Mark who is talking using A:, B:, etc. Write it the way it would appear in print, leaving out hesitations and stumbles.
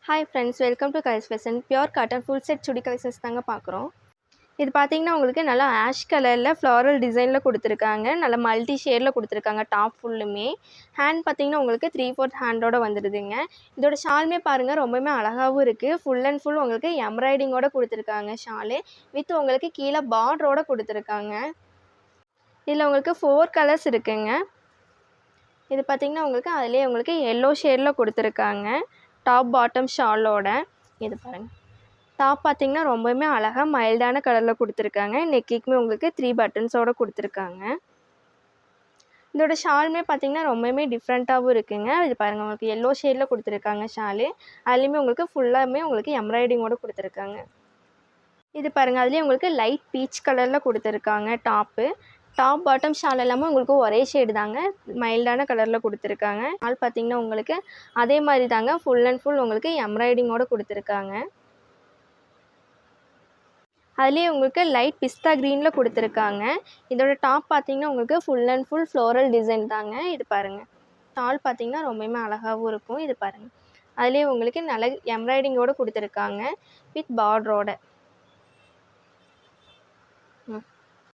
A: Hi friends, welcome to colours fashion. Pure cotton full set chudi collections தாங்க பார்க்குறோம். இது பார்த்தீங்கன்னா உங்களுக்கு நல்லா ஆஷ் கலரில் ஃப்ளாரல் டிசைனில் கொடுத்துருக்காங்க. நல்லா மல்டி ஷேடில் கொடுத்துருக்காங்க. டாப் ஃபுல்லுமே ஹேண்ட் பார்த்தீங்கன்னா உங்களுக்கு 3/4 ஹேண்டோட வந்துடுதுங்க. இதோட ஷாலுமே பாருங்கள் ரொம்பவுமே அழகாகவும் இருக்குது. ஃபுல் அண்ட் ஃபுல் உங்களுக்கு எம்ப்ராய்டிங்கோட கொடுத்துருக்காங்க. ஷாலு வித் உங்களுக்கு கீழே பார்டரோட கொடுத்துருக்காங்க. இதில் உங்களுக்கு 4 கலர்ஸ் இருக்குங்க. இது பார்த்தீங்கன்னா உங்களுக்கு அதிலே உங்களுக்கு எல்லோ ஷேடில் கொடுத்துருக்காங்க. டாப் பாட்டம் ஷாலோட. இது பாருங்கள், டாப் பார்த்தீங்கன்னா ரொம்பவுமே அழகாக மைல்டான கலரில் கொடுத்துருக்காங்க. நெக்கிக்குமே உங்களுக்கு 3 பட்டன்ஸோடு கொடுத்துருக்காங்க. இதோட ஷாலுமே பார்த்தீங்கன்னா ரொம்பவுமே டிஃப்ரெண்ட்டாகவும் இருக்குங்க. இது பாருங்கள், உங்களுக்கு எல்லோ ஷேடில் கொடுத்துருக்காங்க ஷாலு. அதுலேயுமே உங்களுக்கு ஃபுல்லாமே உங்களுக்கு எம்ப்ராய்டிங்கோடு கொடுத்துருக்காங்க. இது பாருங்கள், அதுலேயே உங்களுக்கு லைட் பீச் கலரில் கொடுத்துருக்காங்க டாப்பு. டாப் பாட்டம் ஷால் எல்லாமே உங்களுக்கு ஒரே ஷேடு தாங்க, மைல்டான கலரில் கொடுத்துருக்காங்க. ஷால் பார்த்தீங்கன்னா உங்களுக்கு அதே மாதிரி தாங்க, ஃபுல் அண்ட் ஃபுல் உங்களுக்கு எம்ப்ராய்டிங்கோடு கொடுத்துருக்காங்க. அதுலேயே உங்களுக்கு லைட் பிஸ்தா க்ரீனில் கொடுத்துருக்காங்க. இதோட டாப் பார்த்தீங்கன்னா உங்களுக்கு full and full floral design தாங்க. இது பாருங்கள், ஷால் பார்த்தீங்கன்னா ரொம்பவுமே அழகாகவும் இருக்கும். இது பாருங்கள், அதுலேயே உங்களுக்கு நல்ல எம்ப்ராய்டிங்கோடு கொடுத்துருக்காங்க வித் பார்டரோட.